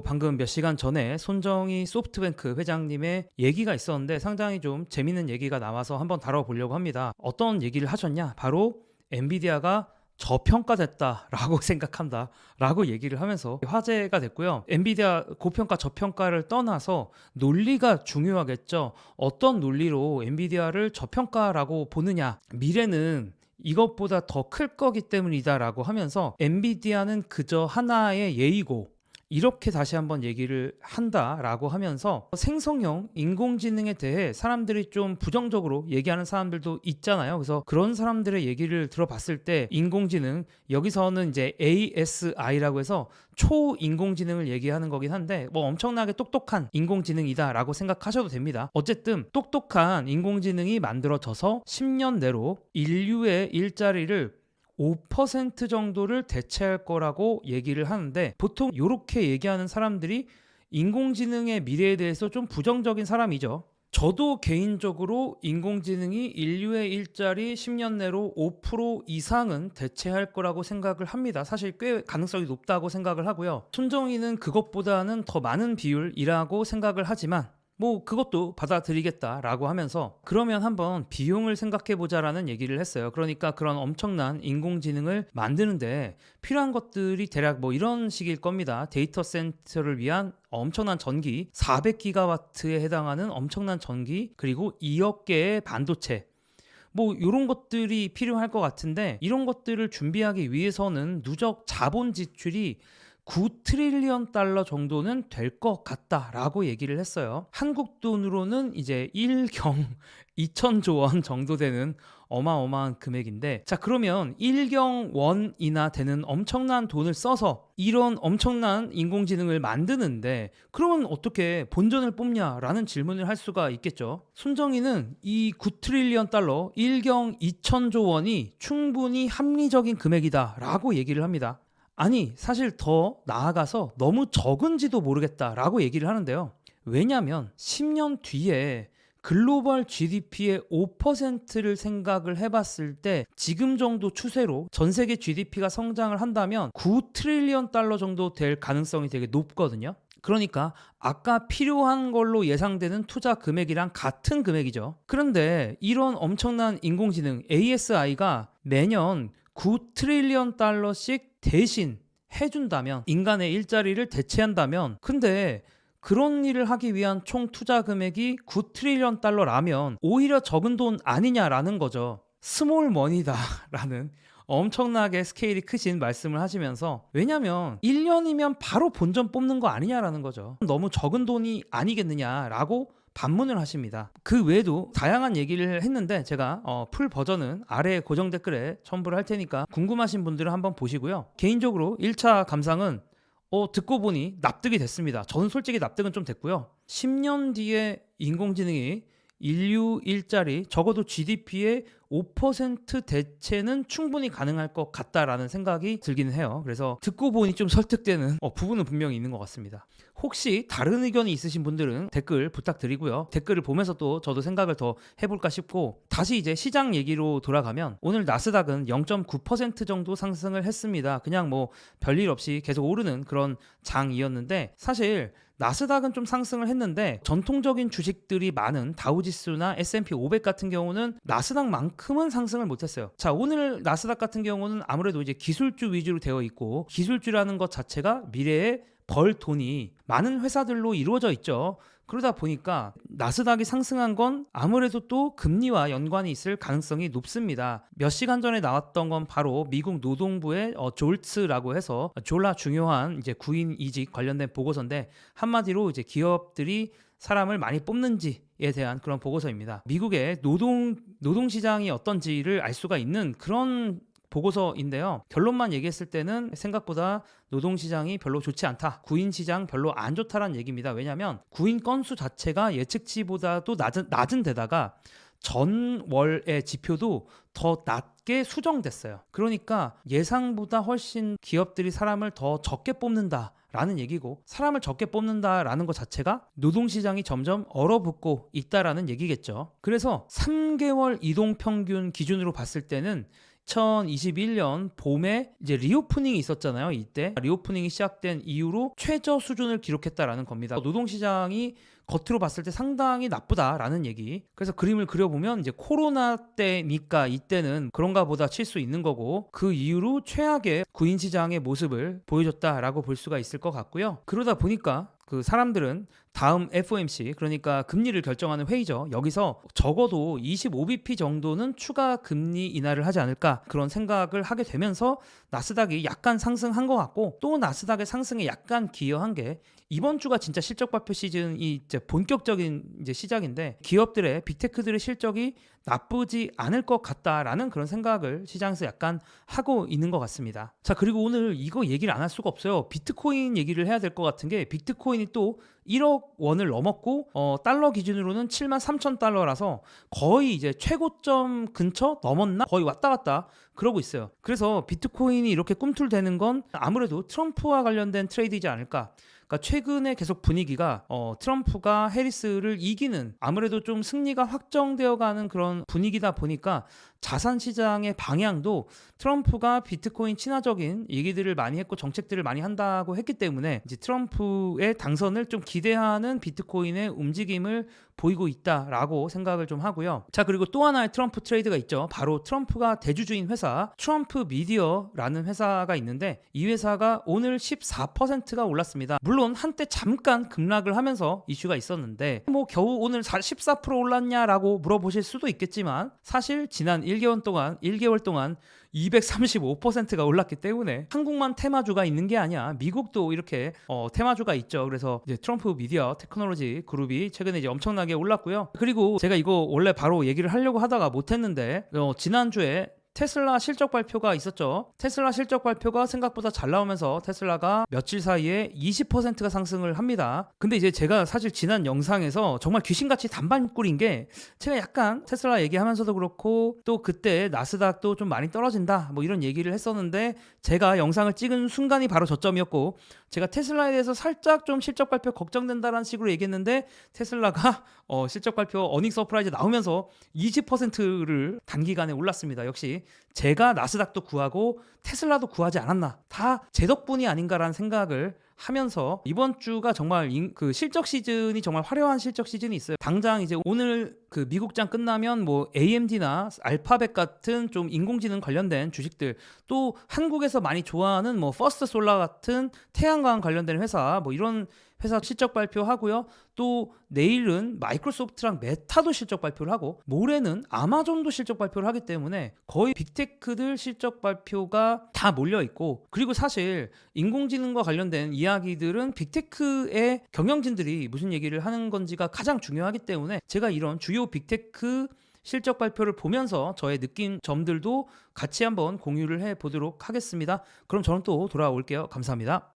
방금 몇 시간 전에 손정희 소프트뱅크 회장님의 얘기가 있었는데 상당히 좀 재밌는 얘기가 나와서 한번 다뤄보려고 합니다. 어떤 얘기를 하셨냐? 바로 엔비디아가 저평가됐다라고 생각한다라고 얘기를 하면서 화제가 됐고요. 엔비디아 고평가 저평가를 떠나서 논리가 중요하겠죠. 어떤 논리로 엔비디아를 저평가라고 보느냐? 미래는 이것보다 더 클 거기 때문이다라고 하면서 엔비디아는 그저 하나의 예이고 이렇게 다시 한번 얘기를 한다라고 하면서 생성형 인공지능에 대해 사람들이 좀 부정적으로 얘기하는 사람들도 있잖아요. 그래서 그런 사람들의 얘기를 들어봤을 때 인공지능, 여기서는 이제 ASI라고 해서 초인공지능을 얘기하는 거긴 한데 뭐 엄청나게 똑똑한 인공지능이다라고 생각하셔도 됩니다. 어쨌든 똑똑한 인공지능이 만들어져서 10년 내로 인류의 일자리를 5% 정도를 대체할 거라고 얘기를 하는데, 보통 이렇게 얘기하는 사람들이 인공지능의 미래에 대해서 좀 부정적인 사람이죠. 저도 개인적으로 인공지능이 인류의 일자리 10년 내로 5% 이상은 대체할 거라고 생각을 합니다. 사실 꽤 가능성이 높다고 생각을 하고요. 손정희는 그것보다는 더 많은 비율이라고 생각을 하지만 뭐 그것도 받아들이겠다라고 하면서 그러면 한번 비용을 생각해 보자라는 얘기를 했어요. 그러니까 그런 엄청난 인공지능을 만드는데 필요한 것들이 대략 뭐 이런 식일 겁니다. 데이터 센터를 위한 엄청난 전기, 400기가와트에 해당하는 엄청난 전기, 그리고 2억 개의 반도체, 뭐 이런 것들이 필요할 것 같은데, 이런 것들을 준비하기 위해서는 누적 자본 지출이 9트릴리언 달러 정도는 될 것 같다라고 얘기를 했어요. 한국 돈으로는 이제 1경 2천조 원 정도 되는 어마어마한 금액인데, 자 그러면 1경 원이나 되는 엄청난 돈을 써서 이런 엄청난 인공지능을 만드는데 그러면 어떻게 본전을 뽑냐라는 질문을 할 수가 있겠죠. 손정희는 이 9트릴리언 달러 1경 2천조 원이 충분히 합리적인 금액이다라고 얘기를 합니다. 아니 사실 더 나아가서 너무 적은지도 모르겠다라고 얘기를 하는데요. 왜냐하면 10년 뒤에 글로벌 GDP의 5%를 생각을 해봤을 때 지금 정도 추세로 전 세계 GDP가 성장을 한다면 9트릴리언 달러 정도 될 가능성이 되게 높거든요. 그러니까 아까 필요한 걸로 예상되는 투자 금액이랑 같은 금액이죠. 그런데 이런 엄청난 인공지능 ASI가 매년 9트릴리언 달러씩 대신 해준다면, 인간의 일자리를 대체한다면, 근데 그런 일을 하기 위한 총 투자 금액이 9트릴리언 달러라면 오히려 적은 돈 아니냐라는 거죠. 스몰 머니다라는 엄청나게 스케일이 크신 말씀을 하시면서, 왜냐면 1년이면 바로 본전 뽑는 거 아니냐라는 거죠. 너무 적은 돈이 아니겠느냐라고 반문을 하십니다. 그 외에도 다양한 얘기를 했는데 제가 풀 버전은 아래 고정 댓글에 첨부를 할 테니까 궁금하신 분들은 한번 보시고요. 개인적으로 1차 감상은 듣고 보니 납득이 됐습니다. 저는 솔직히 납득은 좀 됐고요. 10년 뒤에 인공지능이 인류 일자리, 적어도 GDP의 5% 대체는 충분히 가능할 것 같다라는 생각이 들기는 해요. 그래서 듣고 보니 좀 설득되는 부분은 분명히 있는 것 같습니다. 혹시 다른 의견이 있으신 분들은 댓글 부탁드리고요. 댓글을 보면서 또 저도 생각을 더 해볼까 싶고, 다시 이제 시장 얘기로 돌아가면 오늘 나스닥은 0.9% 정도 상승을 했습니다. 그냥 뭐 별일 없이 계속 오르는 그런 장이었는데, 사실 나스닥은 좀 상승을 했는데 전통적인 주식들이 많은 다우지수나 S&P 500 같은 경우는 나스닥만큼은 상승을 못했어요. 자, 오늘 나스닥 같은 경우는 아무래도 이제 기술주 위주로 되어 있고, 기술주라는 것 자체가 미래에 벌 돈이 많은 회사들로 이루어져 있죠. 그러다 보니까 나스닥이 상승한 건 아무래도 또 금리와 연관이 있을 가능성이 높습니다. 몇 시간 전에 나왔던 건 바로 미국 노동부의 졸츠라고 해서 졸라 중요한 이제 구인 이직 관련된 보고서인데, 한마디로 이제 기업들이 사람을 많이 뽑는지에 대한 그런 보고서입니다. 미국의 노동 시장이 어떤지를 알 수가 있는 그런 보고서인데요. 결론만 얘기했을 때는 생각보다 노동시장이 별로 좋지 않다, 구인시장 별로 안 좋다라는 얘기입니다. 왜냐하면 구인 건수 자체가 예측치보다도 낮은 데다가 전월의 지표도 더 낮게 수정됐어요. 그러니까 예상보다 훨씬 기업들이 사람을 더 적게 뽑는다 라는 얘기고, 사람을 적게 뽑는다라는 것 자체가 노동시장이 점점 얼어붙고 있다라는 얘기겠죠. 그래서 3개월 이동평균 기준으로 봤을 때는 2021년 봄에 이제 리오프닝이 있었잖아요. 이때 리오프닝이 시작된 이후로 최저 수준을 기록했다라는 겁니다. 노동시장이 겉으로 봤을 때 상당히 나쁘다라는 얘기. 그래서 그림을 그려보면 이제 코로나 때니까 이때는 그런가 보다 칠 수 있는 거고, 그 이후로 최악의 구인 시장의 모습을 보여줬다라고 볼 수가 있을 것 같고요. 그러다 보니까 그 사람들은 다음 FOMC, 그러니까 금리를 결정하는 회의죠. 여기서 적어도 25bp 정도는 추가 금리 인하를 하지 않을까, 그런 생각을 하게 되면서 나스닥이 약간 상승한 것 같고, 또 나스닥의 상승에 약간 기여한 게 이번 주가 진짜 실적 발표 시즌이 이제 본격적인 이제 시작인데, 기업들의 빅테크들의 실적이 나쁘지 않을 것 같다라는 그런 생각을 시장에서 약간 하고 있는 것 같습니다. 자, 그리고 오늘 이거 얘기를 안 할 수가 없어요. 비트코인 얘기를 해야 될 것 같은 게, 비트코인이 또 1억 원을 넘었고, 달러 기준으로는 73,000달러라서 거의 이제 최고점 근처 넘었나? 거의 왔다 갔다 그러고 있어요. 그래서 비트코인이 이렇게 꿈틀대는 건 아무래도 트럼프와 관련된 트레이드이지 않을까. 그러니까 최근에 계속 분위기가 트럼프가 해리스를 이기는, 아무래도 좀 승리가 확정되어가는 그런 분위기다 보니까 자산 시장의 방향도 트럼프가 비트코인 친화적인 얘기들을 많이 했고 정책들을 많이 한다고 했기 때문에 이제 트럼프의 당선을 좀 기대하는 비트코인의 움직임을 보이고 있다라고 생각을 좀 하고요. 자, 그리고 또 하나의 트럼프 트레이드가 있죠. 바로 트럼프가 대주주인 회사 트럼프 미디어라는 회사가 있는데, 이 회사가 오늘 14%가 올랐습니다. 물론 한때 잠깐 급락을 하면서 이슈가 있었는데, 뭐 겨우 오늘 14% 올랐냐라고 물어보실 수도 있겠지만, 사실 지난 1개월 동안 235%가 올랐기 때문에 한국만 테마주가 있는 게 아니야. 미국도 이렇게 테마주가 있죠. 그래서 이제 트럼프 미디어 테크놀로지 그룹이 최근에 이제 엄청나게 올랐고요. 그리고 제가 이거 원래 바로 얘기를 하려고 하다가 못했는데, 지난주에 테슬라 실적 발표가 있었죠. 테슬라 실적 발표가 생각보다 잘 나오면서 테슬라가 며칠 사이에 20%가 상승을 합니다. 근데 이제 제가 사실 지난 영상에서 정말 귀신같이 단발꿀인 게, 제가 약간 테슬라 얘기하면서도 그렇고 또 그때 나스닥도 좀 많이 떨어진다 뭐 이런 얘기를 했었는데, 제가 영상을 찍은 순간이 바로 저점이었고, 제가 테슬라에 대해서 살짝 좀 실적 발표 걱정된다라는 식으로 얘기했는데, 테슬라가 실적 발표 어닝 서프라이즈 나오면서 20%를 단기간에 올랐습니다. 역시 제가 나스닥도 구하고 테슬라도 구하지 않았나, 다 제 덕분이 아닌가라는 생각을 하면서, 이번 주가 정말 그 실적 시즌이 정말 화려한 실적 시즌이 있어요. 당장 이제 오늘 그 미국장 끝나면 뭐 AMD나 알파벳 같은 좀 인공지능 관련된 주식들, 또 한국에서 많이 좋아하는 뭐 퍼스트 솔라 같은 태양광 관련된 회사, 뭐 이런 회사 실적 발표하고요. 또 내일은 마이크로소프트랑 메타도 실적 발표를 하고, 모레는 아마존도 실적 발표를 하기 때문에 거의 빅테크들 실적 발표가 다 몰려 있고, 그리고 사실 인공지능과 관련된 이야기들은 빅테크의 경영진들이 무슨 얘기를 하는 건지가 가장 중요하기 때문에, 제가 이런 주요 빅테크 실적 발표를 보면서 저의 느낀 점들도 같이 한번 공유를 해 보도록 하겠습니다. 그럼 저는 또 돌아올게요. 감사합니다.